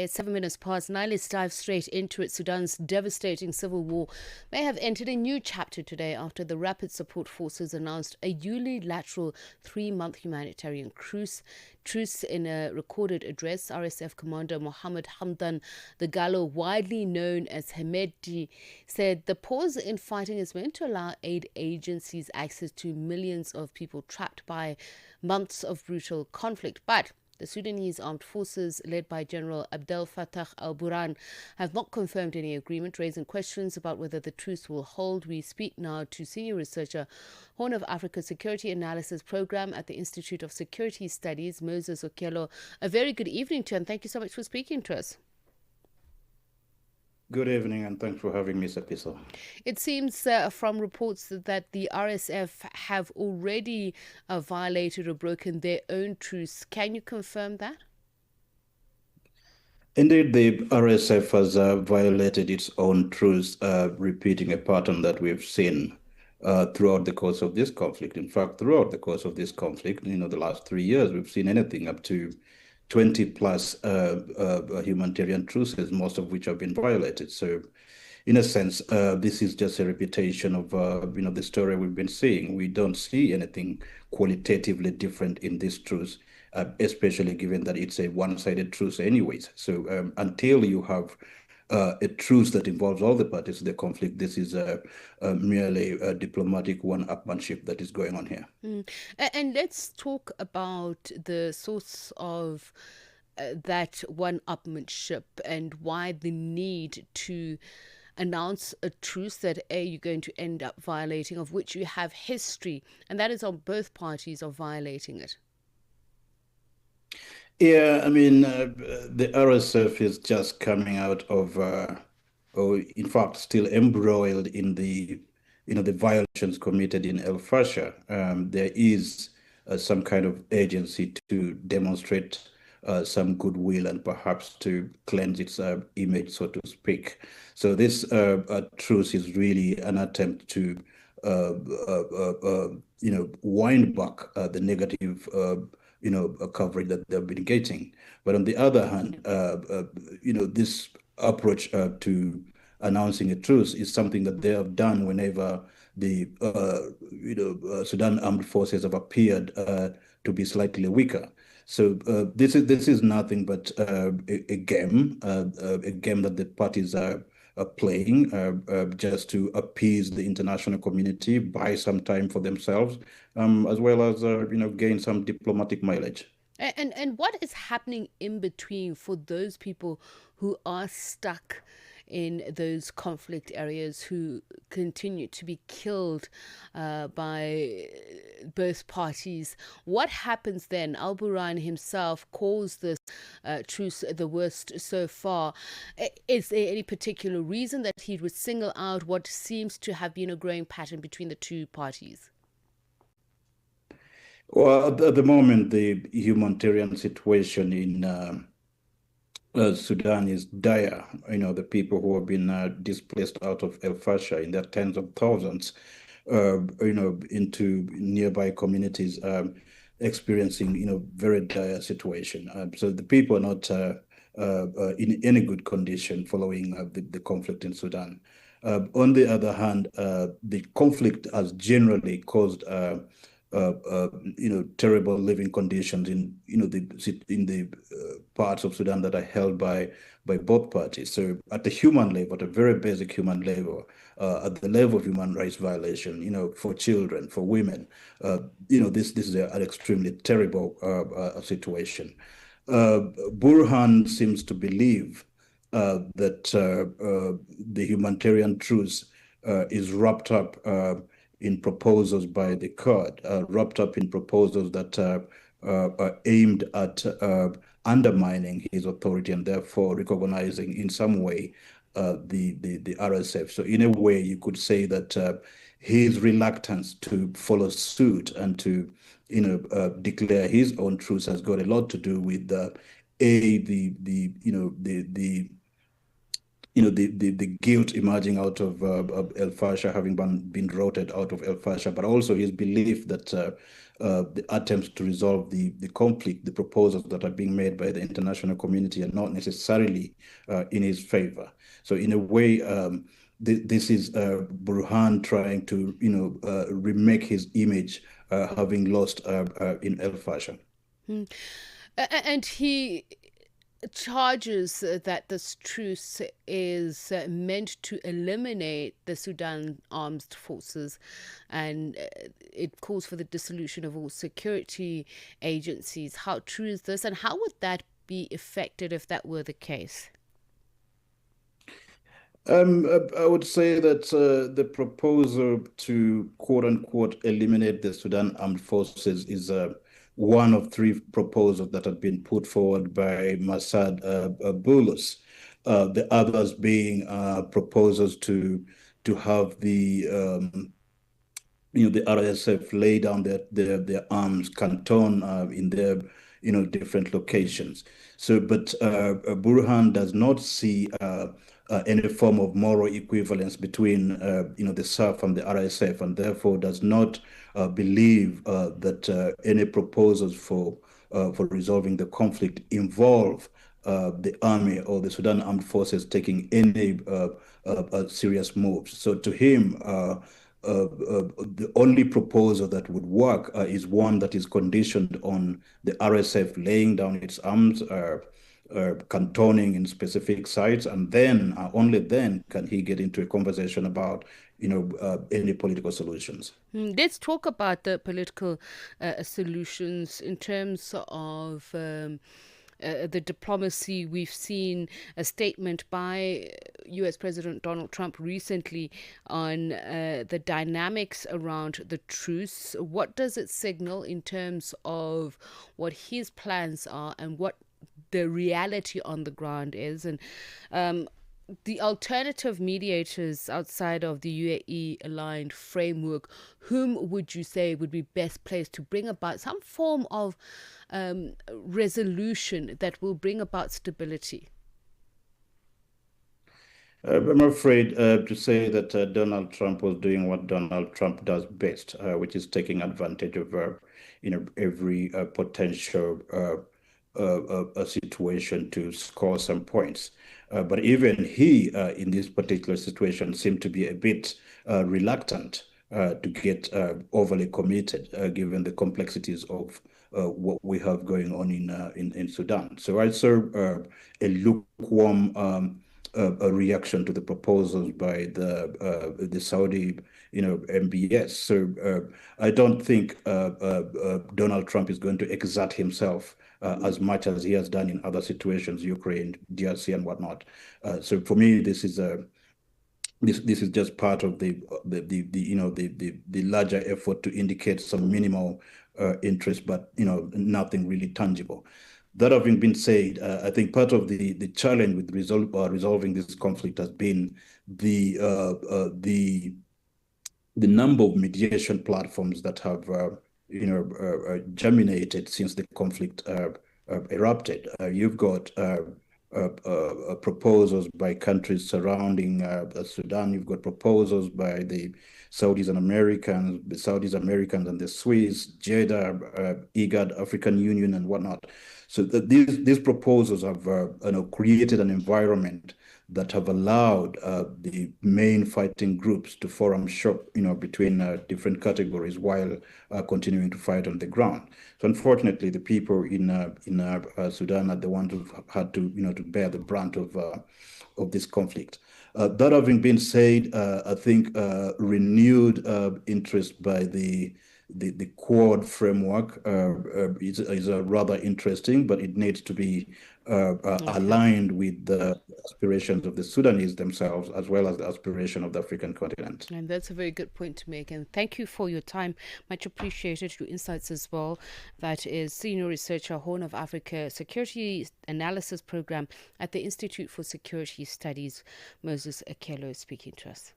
It's 7 minutes past 9. Let's dive straight into it. Sudan's devastating civil war may have entered a new chapter today after the Rapid Support Forces announced a unilateral 3-month humanitarian truce in a recorded address. RSF Commander Mohammed Hamdan Dagalo, widely known as Hemedti, said the pause in fighting is meant to allow aid agencies access to millions of people trapped by months of brutal conflict. But the Sudanese armed forces, led by General Abdel Fattah al-Burhan, have not confirmed any agreement, raising questions about whether the truce will hold. We speak now to senior researcher, Horn of Africa Security Analysis Program at the Institute of Security Studies, Moses Okello. A very good evening to you, and thank you so much for speaking to us. Good evening, and thanks for having me, Sapiso. It seems from reports that the RSF have already violated or broken their own truce. Can you confirm that? Indeed, the RSF has violated its own truce, repeating a pattern that we've seen throughout the course of this conflict. In fact, throughout the course of this conflict, the last 3 years, we've seen anything up to 20 plus humanitarian truces, most of which have been violated. So, in a sense, this is just a repetition of the story we've been seeing. We don't see anything qualitatively different in this truce, especially given that it's a one-sided truce anyways. So until you have a truce that involves all the parties to the conflict, this is merely a diplomatic one-upmanship that is going on here. And let's talk about the source of that one-upmanship and why the need to announce a truce that you're going to end up violating, of which you have history, and that is on both parties of violating it. Yeah, the RSF is just coming out of, or in fact, still embroiled in the violations committed in El Fasher. There is some kind of agency to demonstrate some goodwill and perhaps to cleanse its image, so to speak. So this truce is really an attempt to, wind back the negative coverage that they've been getting. But on the other hand, this approach to announcing a truce is something that they have done whenever the Sudan armed forces have appeared to be slightly weaker. So this is nothing but a game that the parties are playing just to appease the international community, buy some time for themselves, as well as gain some diplomatic mileage. And what is happening in between for those people who are stuck in those conflict areas, who continue to be killed by both parties? What happens then? Al-Burhan himself calls this truce the worst so far. Is there any particular reason that he would single out what seems to have been a growing pattern between the two parties? Well, at the moment, the humanitarian situation in Sudan is dire. The people who have been displaced out of El Fasher in their tens of thousands, into nearby communities, experiencing, very dire situation. So the people are not in any good condition following the conflict in Sudan. On the other hand, the conflict has generally caused terrible living conditions in the parts of Sudan that are held by both parties. So at the human level, at a very basic human level, at the level of human rights violation, for children, for women, this is an extremely terrible situation. Burhan seems to believe that the humanitarian truce is wrapped up in proposals by the court, wrapped up in proposals that are aimed at undermining his authority and therefore recognizing in some way the RSF. So in a way, you could say that his reluctance to follow suit and to declare his own truce has got a lot to do with the guilt emerging out of El Fasher, having been routed out of El Fasher, but also his belief that the attempts to resolve the conflict, the proposals that are being made by the international community, are not necessarily in his favor. So in a way, this is Burhan trying to remake his image, having lost in El Fasher. And he charges that this truce is meant to eliminate the Sudan armed forces, and it calls for the dissolution of all security agencies. How true is this, and how would that be affected if that were the case? I would say that the proposal to quote unquote eliminate the Sudan armed forces is one of three proposals that have been put forward by Masad Bulus. The others being proposals to have the RSF lay down their arms, canton in their different locations. So, but Burhan does not see any form of moral equivalence between the SAF and the RSF, and therefore does not believe that any proposals for resolving the conflict involve the army or the Sudan armed forces taking any serious moves. So to him, the only proposal that would work is one that is conditioned on the RSF laying down its arms, cantoning in specific sites, and then only then can he get into a conversation about any political solutions. Let's talk about the political solutions in terms of the diplomacy. We've seen a statement by US President Donald Trump recently on the dynamics around the truce. What does it signal in terms of what his plans are and what the reality on the ground is? And the alternative mediators outside of the UAE aligned framework, whom would you say would be best placed to bring about some form of resolution that will bring about stability? I'm afraid to say that Donald Trump was doing what Donald Trump does best, which is taking advantage of every potential a situation to score some points. But even he, in this particular situation, seemed to be a bit reluctant to get overly committed, given the complexities of what we have going on in Sudan. So I saw a lukewarm a reaction to the proposals by the Saudi, MBS. So I don't think Donald Trump is going to exert himself as much as he has done in other situations, Ukraine, DRC, and whatnot. So for me, this is just part of the larger effort to indicate some minimal interest, but nothing really tangible. That having been said, I think part of the challenge with resolving this conflict has been the number of mediation platforms that have germinated since the conflict erupted. You've got proposals by countries surrounding Sudan. You've got proposals by the Saudis and Americans and the Swiss, Jeddah, IGAD, African Union, and whatnot. So these proposals have created an environment that have allowed the main fighting groups to forum shop, between different categories while continuing to fight on the ground. So unfortunately, the people in Sudan are the ones who've had to, to bear the brunt of this conflict. That having been said, I think renewed interest by the Quad framework is rather interesting, but it needs to be aligned with the aspirations of the Sudanese themselves, as well as the aspiration of the African continent. And that's a very good point to make. And thank you for your time. Much appreciated. Your insights as well. That is Senior Researcher, Horn of Africa Security Analysis Program at the Institute for Security Studies, Moses Okello, speaking to us.